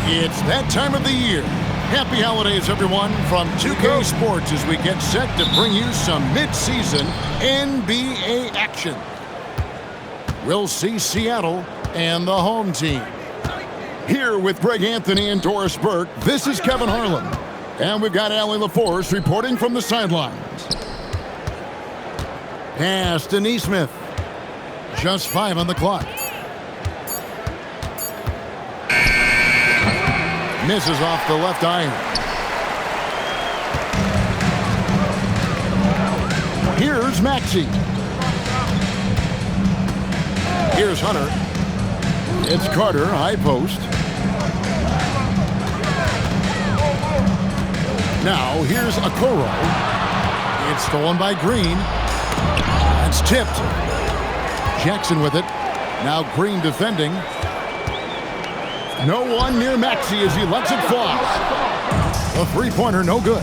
It's that time of the year. Happy holidays, everyone, from 2K Sports as we get set to bring you some mid-season NBA action. We'll see Seattle and the home team. Here with Greg Anthony and Doris Burke, this is Kevin Harlan. And we've got Allie LaForce reporting from the sidelines. Pass to Nesmith. Just 5 on the clock. Misses off the left iron. Here's Maxey. Here's Hunter. It's Carter, high post. Now here's Okoro. It's stolen by Green. That's tipped. Jackson with it. Now Green defending. No one near Maxey as he lets it fly. A three-pointer, no good.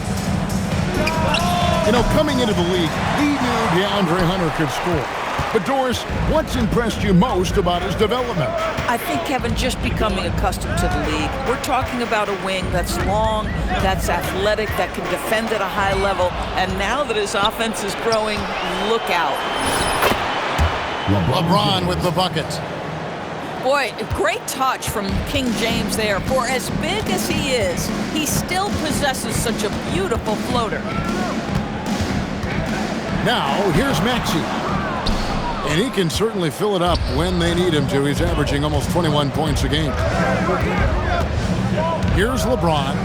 You know, coming into the league, we knew DeAndre Hunter could score. But Doris, what's impressed you most about his development? I think, Kevin, just becoming accustomed to the league. We're talking about a wing that's long, that's athletic, that can defend at a high level. And now that his offense is growing, look out. LeBron with the bucket. Boy, a great touch from King James there. For as big as he is, he still possesses such a beautiful floater. Now, here's Maxey. And he can certainly fill it up when they need him to. He's averaging almost 21 points a game. Here's LeBron.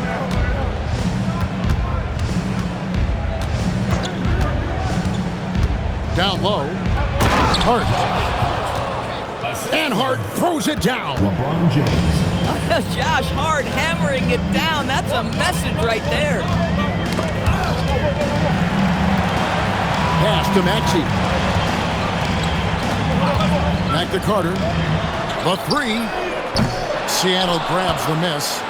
Down low. Hart. And Hart throws it down. LeBron James. Josh Hart hammering it down. That's a message right there. Pass to Maxey. Back to Carter. The three. Seattle grabs the miss.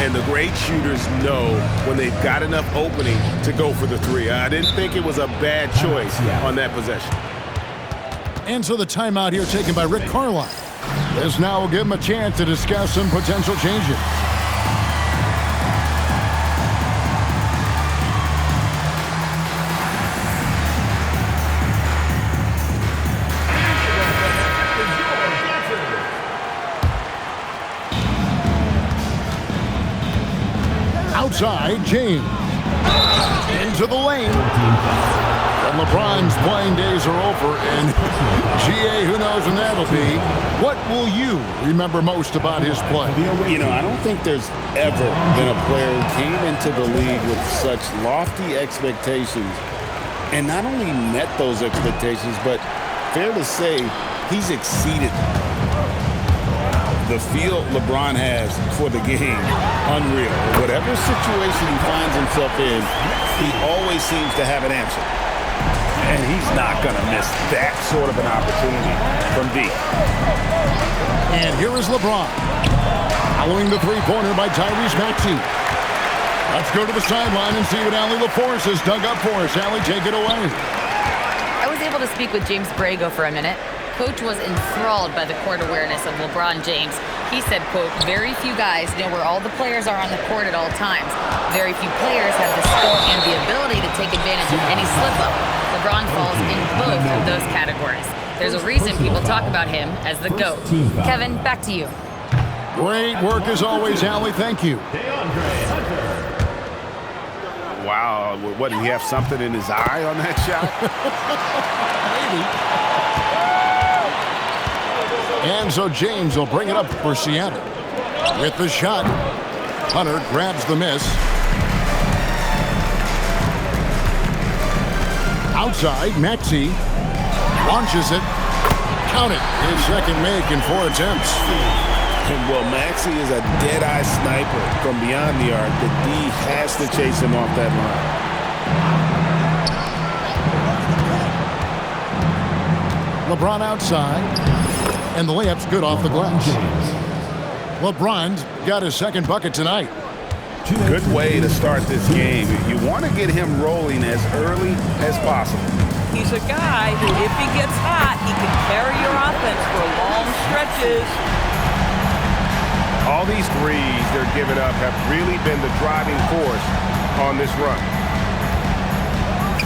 And the great shooters know when they've got enough opening to go for the three. I didn't think it was a bad choice on that possession. And so the timeout here taken by Rick Carlisle. This now will give him a chance to discuss some potential changes. Outside, James. Into the lane. And LeBron's playing days are over, and GA, who knows when that'll be. What will you remember most about his play? You know, I don't think there's ever been a player who came into the league with such lofty expectations and not only met those expectations, but fair to say, he's exceeded the feel LeBron has for the game. Unreal. Whatever situation he finds himself in, he always seems to have an answer. And he's not going to miss that sort of an opportunity from deep. And here is LeBron. Following the three-pointer by Tyrese Maxey. Let's go to the sideline and see what Allie LaForce has dug up for us. Allie, take it away. I was able to speak with James Borrego for a minute. Coach was enthralled by the court awareness of LeBron James. He said, quote, very few guys know where all the players are on the court at all times. Very few players have the skill and the ability to take advantage of any slip-up. LeBron falls in both of those categories. There's a reason people talk about him as the GOAT. Kevin, back to you. Great work as always, Allie. Thank you. Wow. What, did he have something in his eye on that shot? Maybe. And so James will bring it up for Seattle. With the shot, Hunter grabs the miss. Outside, Maxey launches it. Count it. His second make in 4 attempts. And well, Maxey is a dead-eye sniper from beyond the arc. The D has to chase him off that line. LeBron outside. And the layup's good off the glass. LeBron's got his second bucket tonight. Good way to start this game. You want to get him rolling as early as possible. He's a guy who, if he gets hot, he can carry your offense for long stretches. All these threes they're giving up have really been the driving force on this run.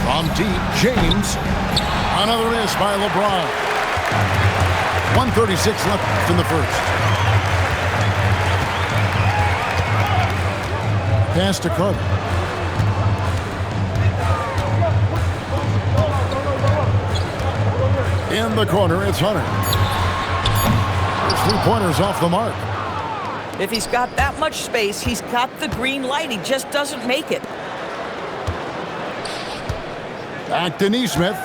From deep, James. Another miss by LeBron. 1:36 left in the first. Pass to Carter. In the corner, it's Hunter. There's 3 pointers off the mark. If he's got that much space, he's got the green light. He just doesn't make it. Back to Nesmith.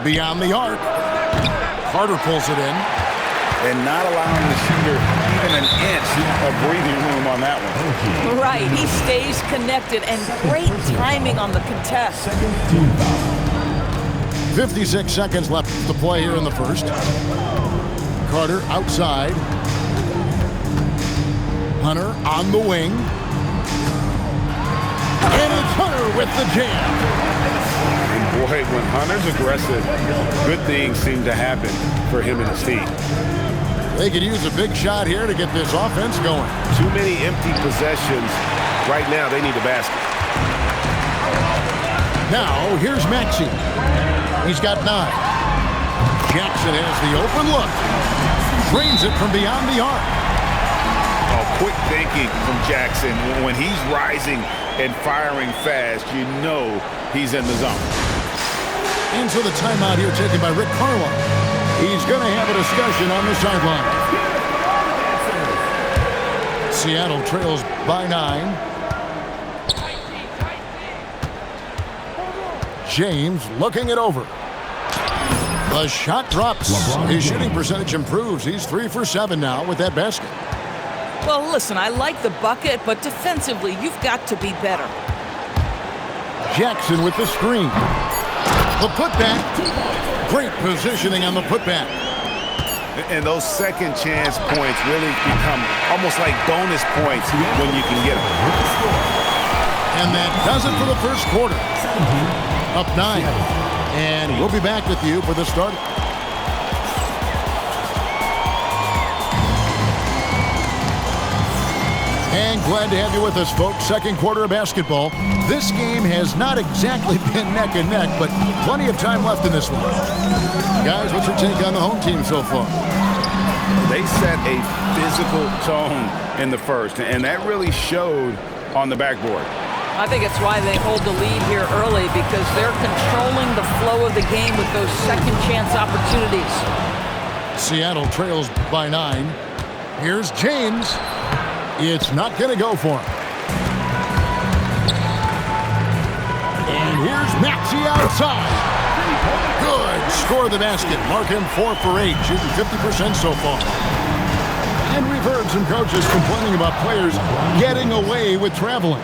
Beyond the arc. Carter pulls it in. And not allowing the shooter even an inch of breathing room on that one. Right, he stays connected, and great timing on the contest. 56 seconds left to play here in the first. Carter outside. Hunter on the wing. And it's Hunter with the jam. And boy, when Hunter's aggressive, good things seem to happen for him and his team. They could use a big shot here to get this offense going. Too many empty possessions. Right now, they need a basket. Now, here's Maxey. He's got 9. Jackson has the open look. Drains it from beyond the arc. Oh, quick thinking from Jackson. When he's rising and firing fast, you know he's in the zone. Into the timeout here taken by Rick Carlisle. He's going to have a discussion on the sideline. Seattle trails by 9. James looking it over. The shot drops. His shooting percentage improves. He's 3 for 7 now with that basket. Well, listen, I like the bucket, but defensively, you've got to be better. Jackson with the screen. The putback. Great positioning on the putback. And those second chance points really become almost like bonus points when you can get them. And that does it for the first quarter. Up 9. And we'll be back with you for the start. And glad to have you with us, folks. Second quarter of basketball. This game has not exactly been neck and neck, but plenty of time left in this one. Guys, what's your take on the home team so far? They set a physical tone in the first, and that really showed on the backboard. I think it's why they hold the lead here early, because they're controlling the flow of the game with those second chance opportunities. Seattle trails by 9. Here's James. It's not going to go for him. And here's Maxey outside. Good. Score the basket. Mark him 4 for 8, shooting 50% so far. And we've heard some coaches complaining about players getting away with traveling.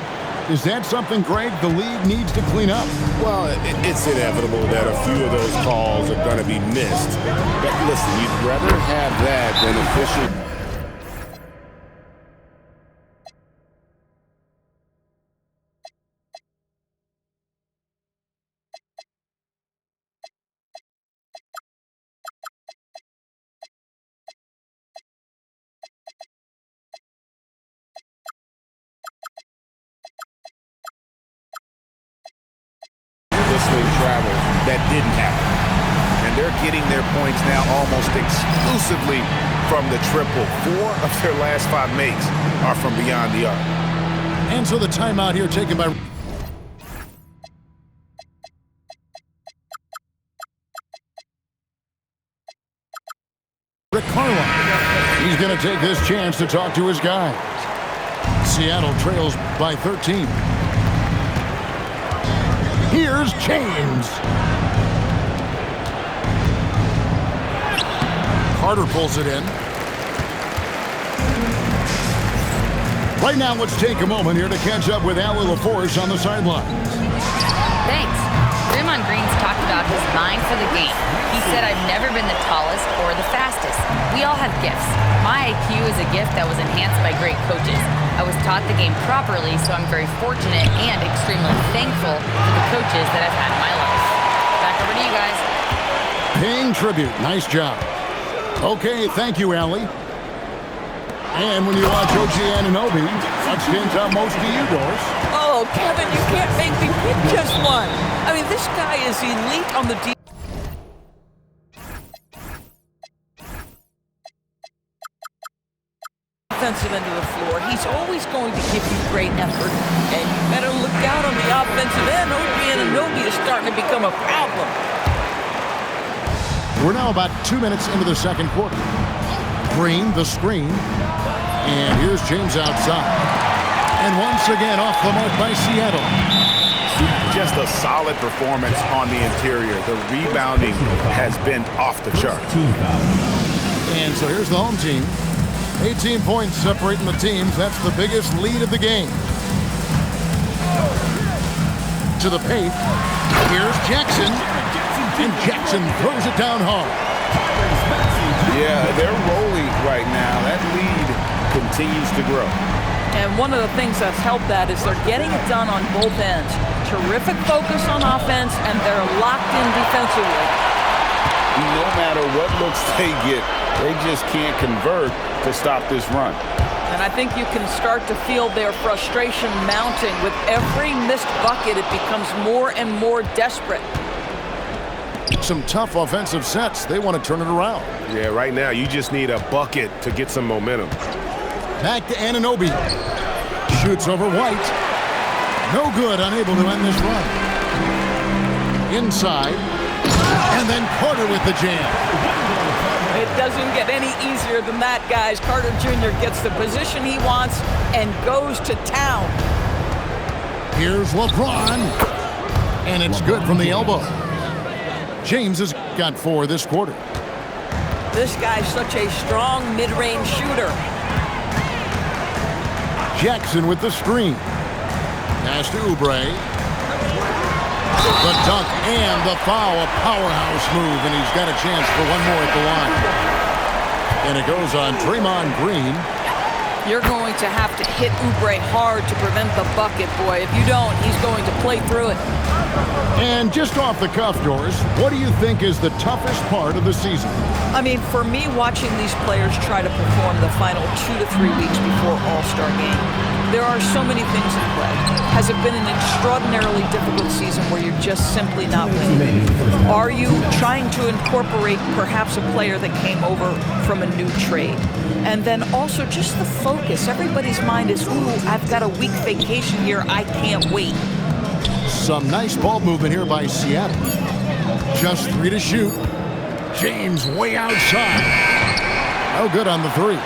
Is that something, Greg, the league needs to clean up? Well, it's inevitable that a few of those calls are going to be missed. But listen, you'd rather have that than official. Travel that didn't happen. And they're getting their points now almost exclusively from the triple. 4 of their last 5 makes are from beyond the arc. And so the timeout here taken by Rick Carlisle. He's going to take this chance to talk to his guys. Seattle trails by 13. Here's James. Carter pulls it in. Right now, let's take a moment here to catch up with Allie LaForce on the sidelines. Thanks. Draymond Green's talked about his mind for the game. He said, "I've never been the tallest or the fastest. We all have gifts. My IQ is a gift that was enhanced by great coaches. I was taught the game properly, so I'm very fortunate and extremely thankful for the coaches that I've had in my life." Back over to you guys. Paying tribute. Nice job. Okay, thank you, Allie. And when you watch OG Anunoby, what stands out most to you, Doris? Oh, Kevin, you can't make me pick just one. I mean, this guy is elite on the defensive end of the floor. He's always going to give you great effort, and you better look out on the offensive end. OG Anunoby is starting to become a problem. We're now about 2 minutes into the second quarter. Green, the screen. And here's James outside. And once again off the mark by Seattle. Just a solid performance on the interior. The rebounding has been off the chart. And so here's the home team. 18 points separating the teams. That's the biggest lead of the game. To the paint. Here's Jackson. And Jackson throws it down hard. Yeah, they're rolling right now. That lead continues to grow. And one of the things that's helped that is they're getting it done on both ends. Terrific focus on offense, and they're locked in defensively. No matter what looks they get, they just can't convert to stop this run. And I think you can start to feel their frustration mounting. With every missed bucket, it becomes more and more desperate. Some tough offensive sets. They want to turn it around. Yeah, right now you just need a bucket to get some momentum. Back to Anunoby. Shoots over White. No good, unable to end this run. Inside. And then Carter with the jam. It doesn't get any easier than that, guys. Carter Jr. gets the position he wants and goes to town. Here's LeBron. And it's good from the elbow. James has got 4 this quarter. This guy's such a strong mid-range shooter. Jackson with the screen. Pass to Oubre. The dunk and the foul. A powerhouse move, and he's got a chance for one more at the line. And it goes on Draymond Green. You're going to have to hit Oubre hard to prevent the bucket, boy. If you don't, he's going to play through it. And just off the cuff, Doris, what do you think is the toughest part of the season? I mean, for me, watching these players try to perform the final 2 to 3 weeks before All-Star game, there are so many things in play. Has it been an extraordinarily difficult season where you're just simply not winning? Are you trying to incorporate perhaps a player that came over from a new trade? And then also just the focus. Everybody's mind is, ooh, I've got a week vacation here. I can't wait. Some nice ball movement here by Seattle. Just 3 to shoot. James way outside. No good on the 3.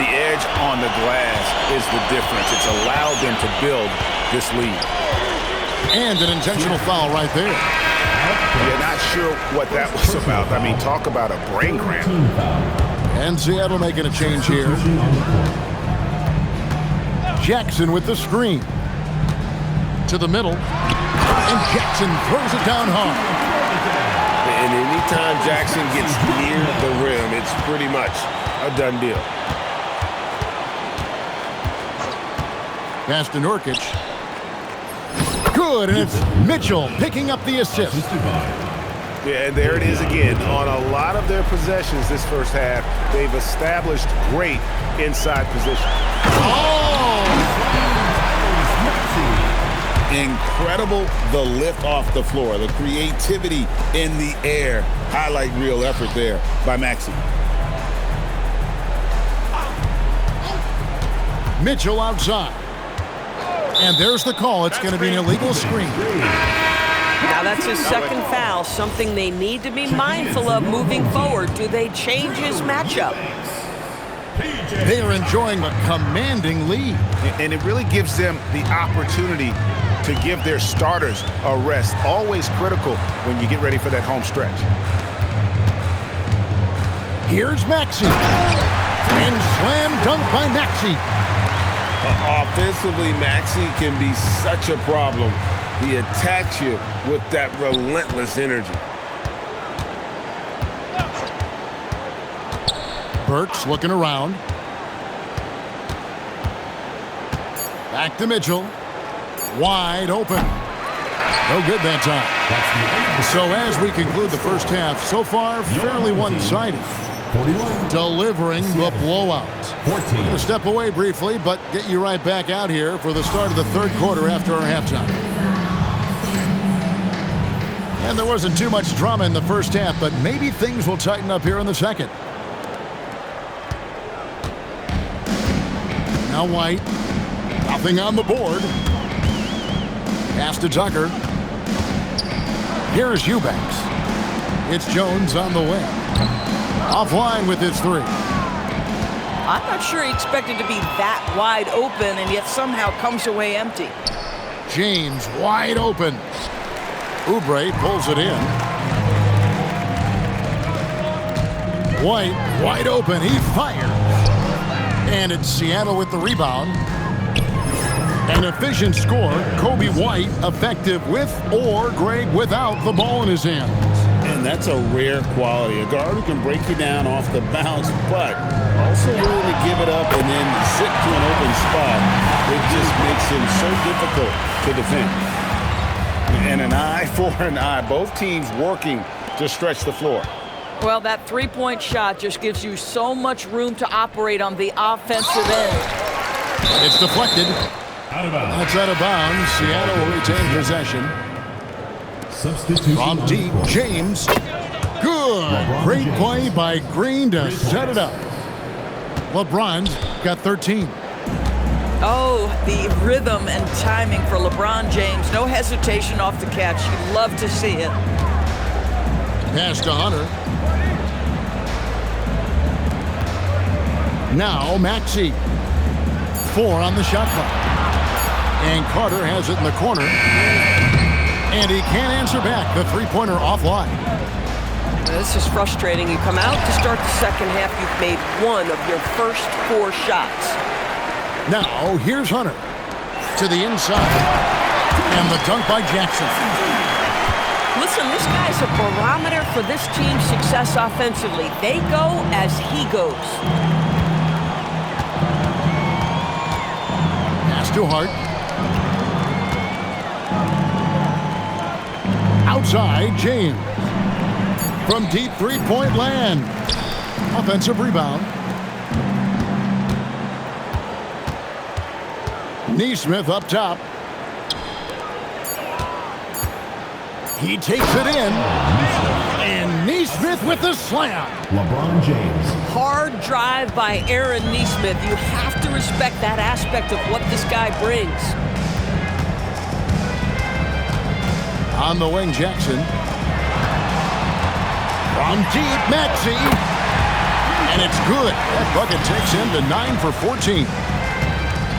The edge on the glass is the difference. It's allowed them to build this lead. And an intentional foul right there. Yeah, not sure what that was about. I mean, talk about a brain cramp. And Seattle making a change here. Jackson with the screen. To the middle. And Jackson throws it down hard. And anytime Jackson gets near the rim, it's pretty much a done deal. Pass to Nurkic. Good, and it's Mitchell picking up the assist. Yeah, and there it is again. On a lot of their possessions this first half, they've established great inside position. Incredible the lift off the floor, the creativity in the air. Highlight real effort there by Maxey. Mitchell outside. And there's the call. It's going to be an illegal screen. Now that's his second foul, something they need to be mindful of moving forward. Do they change his matchup? They are enjoying a commanding lead. And it really gives them the opportunity to give their starters a rest. Always critical when you get ready for that home stretch. Here's Maxey. And slam dunk by Maxey. Offensively, Maxey can be such a problem. He attacks you with that relentless energy. Burks looking around. Back to Mitchell. Wide open. No good that time. So as we conclude the first half, so far fairly one-sided. 41. delivering the blowout. 14. We'll step away briefly, but get you right back out here for the start of the third quarter after our halftime. And there wasn't too much drama in the first half, but maybe things will tighten up here in the second. Now White. Nothing on the board. Pass to Tucker. Here's Eubanks. It's Jones on the wing. Offline with his three. I'm not sure he expected to be that wide open and yet somehow comes away empty. James wide open. Oubre pulls it in. White wide open. He fires. And it's Seattle with the rebound. An efficient score. Kobe White effective with or Greg without the ball in his hands. And that's a rare quality. A guard who can break you down off the bounce, but also willing to give it up and then zip to an open spot. It just makes him so difficult to defend. And an eye for an eye. Both teams working to stretch the floor. Well, that three-point shot just gives you so much room to operate on the offensive end. It's deflected. Out of bounds. That's out of bounds. Seattle will retain possession. Substitution. From deep, James. Good. Great play by Green to set it up. LeBron's got 13. Oh, the rhythm and timing for LeBron James. No hesitation off the catch. You love to see it. Pass to Hunter. Now Maxey. 4 on the shot clock. And Carter has it in the corner. And he can't answer back. The three-pointer offline. This is frustrating. You come out to start the second half. You've made one of your first 4 shots. Now, here's Hunter. To the inside. And the dunk by Jackson. Listen, this guy's a barometer for this team's success offensively. They go as he goes. Pass to Hart. Outside, James. From deep three-point land. Offensive rebound. Neesmith up top. He takes it in. And Neesmith with the slam. LeBron James. Hard drive by Aaron Neesmith. You have to respect that aspect of what this guy brings. On the wing, Jackson. From deep, Maxey. And it's good. That bucket takes him to 9 for 14.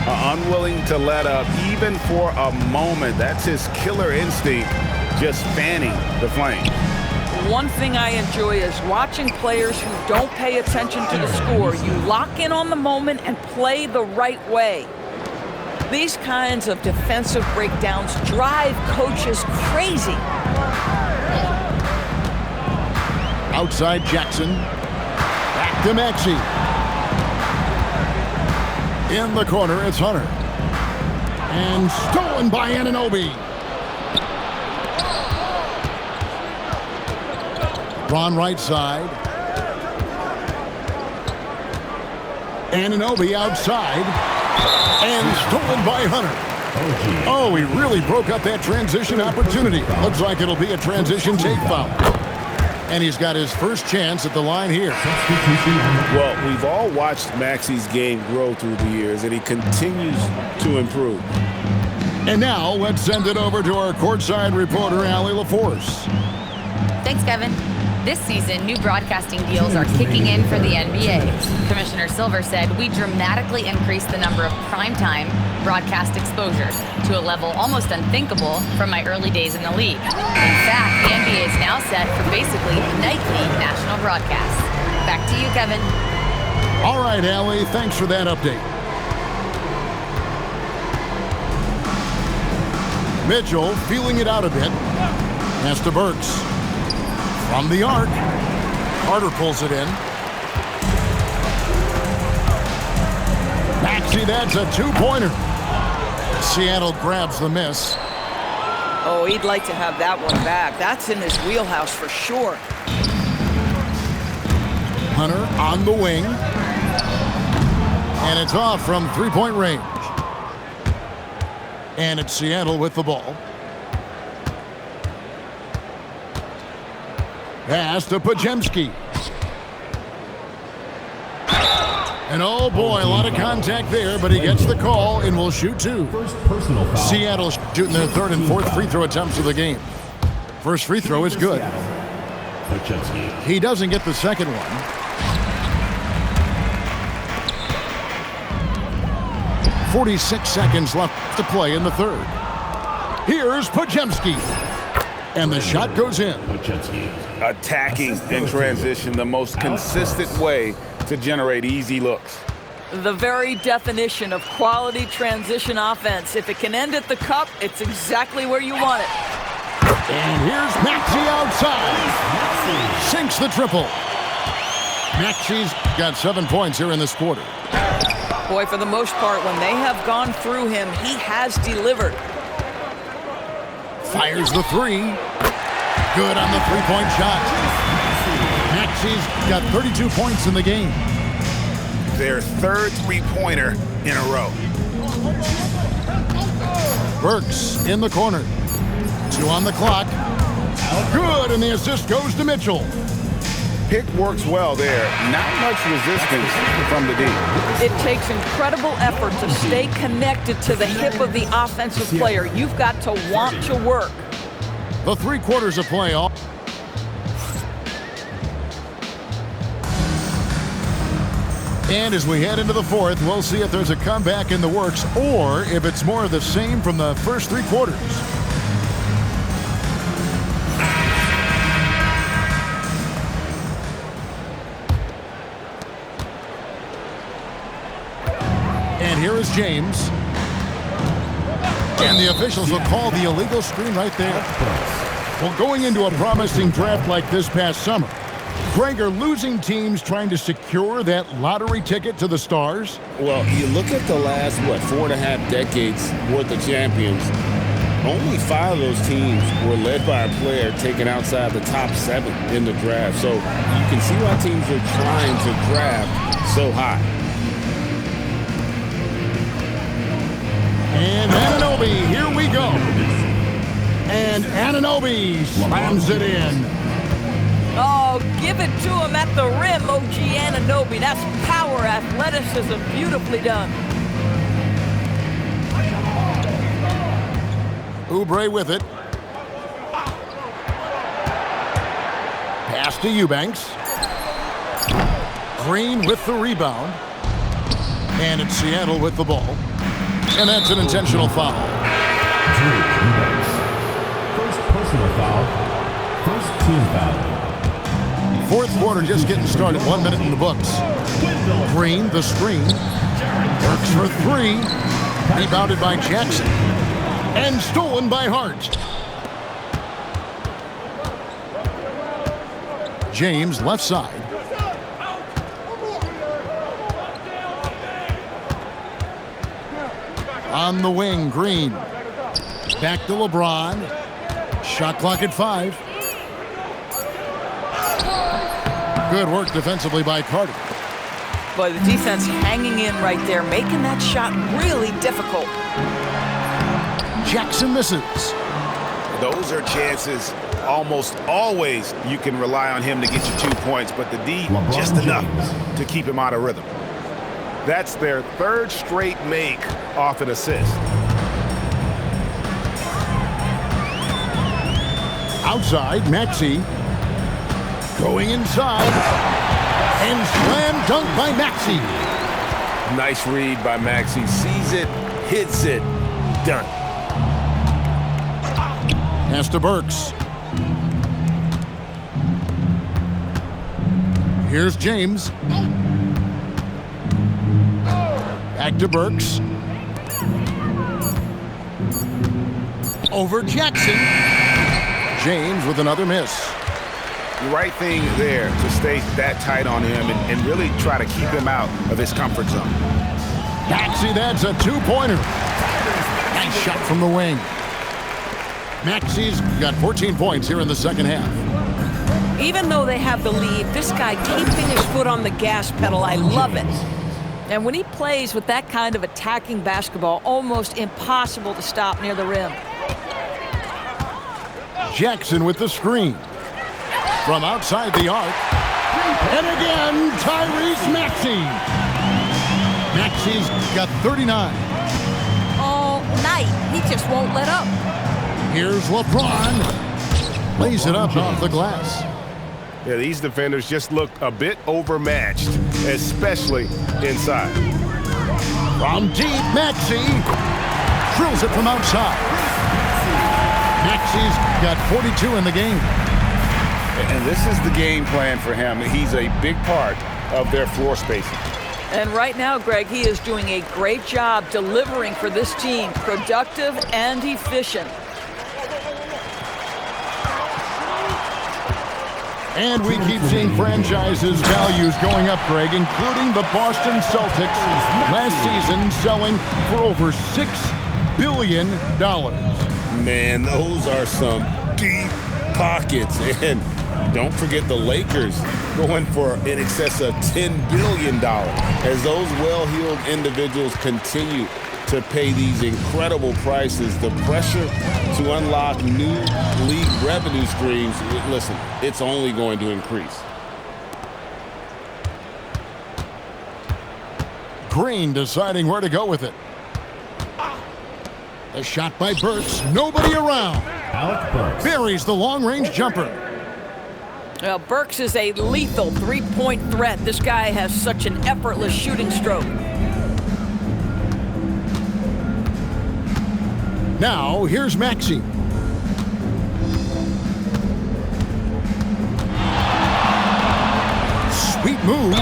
Unwilling to let up even for a moment. That's his killer instinct, just fanning the flame. One thing I enjoy is watching players who don't pay attention to the score. You lock in on the moment and play the right way. These kinds of defensive breakdowns drive coaches crazy. Outside Jackson. Back to Maxey. In the corner, it's Hunter. And stolen by Anunoby. Ron right side. Anunoby outside. And stolen by Hunter. Oh, he really broke up that transition opportunity. Looks like it'll be a transition take foul. And he's got his first chance at the line here. Well, we've all watched Maxey's game grow through the years, and he continues to improve. And now, let's send it over to our courtside reporter, Allie LaForce. Thanks, Kevin. This season, new broadcasting deals are kicking in for the NBA. Commissioner Silver said we dramatically increased the number of primetime broadcast exposures to a level almost unthinkable from my early days in the league. In fact, the NBA is now set for basically nightly national broadcasts. Back to you, Kevin. All right, Allie, thanks for that update. Mitchell feeling it out a bit. Pass to Burks. From the arc. Carter pulls it in. Maxey, that's a two-pointer. Seattle grabs the miss. Oh, he'd like to have that one back. That's in his wheelhouse for sure. Hunter on the wing. And it's off from three-point range. And it's Seattle with the ball. Pass to Podziemski. And oh boy, a lot of contact there, but he gets the call and will shoot two. First personal foul. Seattle shooting their third and fourth free throw attempts of the game. First free throw is good. Podziemski. He doesn't get the second one. .46 seconds left to play in the third. Here's Podziemski. And the shot goes in. Podziemski. Attacking in transition, the most consistent way to generate easy looks. The very definition of quality transition offense. If it can end at the cup, it's exactly where you want it. And here's Maxey outside. Sinks the triple. Maxey's got 7 points here in this quarter. Boy, for the most part, when they have gone through him, he has delivered. Fires the three. Good on the three-point shot. Maxey's got 32 points in the game. Their third three-pointer in a row. Burks in the corner. 2 on the clock. Good, and the assist goes to Mitchell. Pick works well there. Not much resistance from the D. It takes incredible effort to stay connected to the hip of the offensive player. You've got to want to work. The 3 quarters of play off. And as we head into the fourth, we'll see if there's a comeback in the works or if it's more of the same from the first 3 quarters. And here is James. And the officials will call the illegal screen right there. Well, going into a promising draft like this past summer, Greg, are losing teams trying to secure that lottery ticket to the stars? Well, you look at the last, 4.5 decades worth of champions, only 5 of those teams were led by a player taken outside the top 7 in the draft. So you can see why teams are trying to draft so high. And Anunoby, here we go. And Anunoby slams it in. Oh, give it to him at the rim, OG Anunoby. That's power, athleticism, beautifully done. Oubre with it. Pass to Eubanks. Green with the rebound. And it's Seattle with the ball. And that's an intentional foul. Drew Eubanks. First personal foul. First team foul. Fourth quarter just getting started. 1 minute in the books. Green, the screen. Works for 3. Rebounded by Jackson. And stolen by Hart. James, left side. On the wing, Green. Back to LeBron. Shot clock at 5. Good work defensively by Carter. Boy, the defense hanging in right there, making that shot really difficult. Jackson misses. Those are chances. Almost always you can rely on him to get you 2 points, but the D LeBron just enough James. to keep him out of rhythm. That's their 3rd straight make off an assist. Outside, Maxey. Going inside. And slam dunk by Maxey. Nice read by Maxey. Sees it, hits it, done. Pass to Burks. Here's James. Back to Burks. Over Jackson. James with another miss. The right thing there to stay that tight on him and really try to keep him out of his comfort zone. Maxey, that's a 2-pointer. Nice shot from the wing. Maxey's got 14 points here in the second half. Even though they have the lead, this guy keeping his foot on the gas pedal, I love it. And when he plays with that kind of attacking basketball, almost impossible to stop near the rim. Jackson with the screen. From outside the arc. And again, Tyrese Maxey. Maxey's got 39. All night, he just won't let up. Here's LeBron. Lays it up off the glass. Yeah, these defenders just look a bit overmatched, especially inside. From deep, Maxey drills it from outside. Maxey's got 42 in the game. And this is the game plan for him. He's a big part of their floor spacing. And right now, Greg, he is doing a great job delivering for this team, productive and efficient. And we keep seeing franchises' values going up, Greg, including the Boston Celtics last season selling for over $6 billion. Man, those are some deep pockets. And don't forget the Lakers going for in excess of $10 billion as those well-heeled individuals continue to pay these incredible prices. The pressure to unlock new league revenue streams, listen, it's only going to increase. Green deciding where to go with it. A shot by Burks. Nobody around. Alec Burks. Buries the long-range jumper. Well, Burks is a lethal three-point threat. This guy has such an effortless shooting stroke. Now, here's Maxey. Sweet move.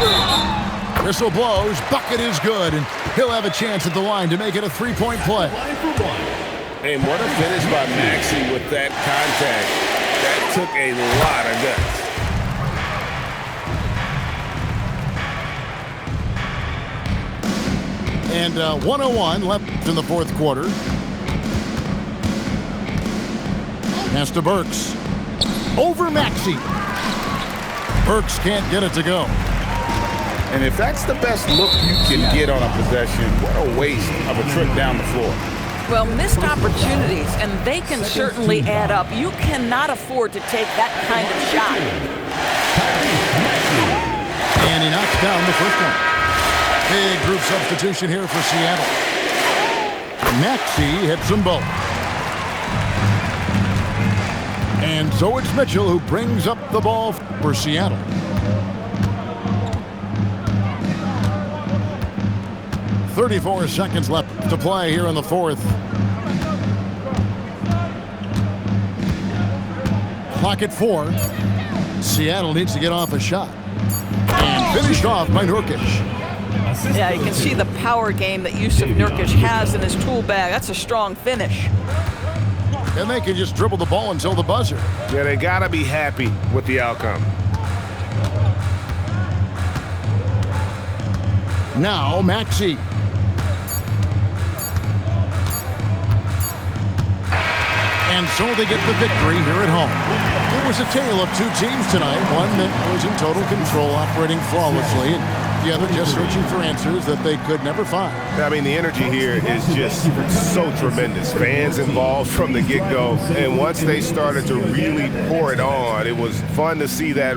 Whistle blows. Bucket is good, and he'll have a chance at the line to make it a three-point play. And what a finish by Maxey with that contact. That took a lot of guts. And 1:01 left in the fourth quarter. Pass to Burks. Over Maxey. Burks can't get it to go. And if that's the best look you can get on a possession, what a waste of a trip down the floor. Well, missed opportunities, and they can certainly add up. You cannot afford to take that kind of shot. And he knocks down the first one. Big group substitution here for Seattle. Maxey hits them both. And so it's Mitchell who brings up the ball for Seattle. .34 seconds left to play here in the fourth. Clock at 4. Seattle needs to get off a shot. And finished off by Nurkic. Yeah, you can see the power game that Jusuf Nurkic has in his tool bag. That's a strong finish. And they can just dribble the ball until the buzzer. Yeah, they got to be happy with the outcome. Now, Maxey. And so they get the victory here at home. It was a tale of two teams tonight. One that was in total control, operating flawlessly, and the other just searching for answers that they could never find. I mean, the energy here is just so tremendous. Fans involved from the get-go, and once they started to really pour it on, it was fun to see that.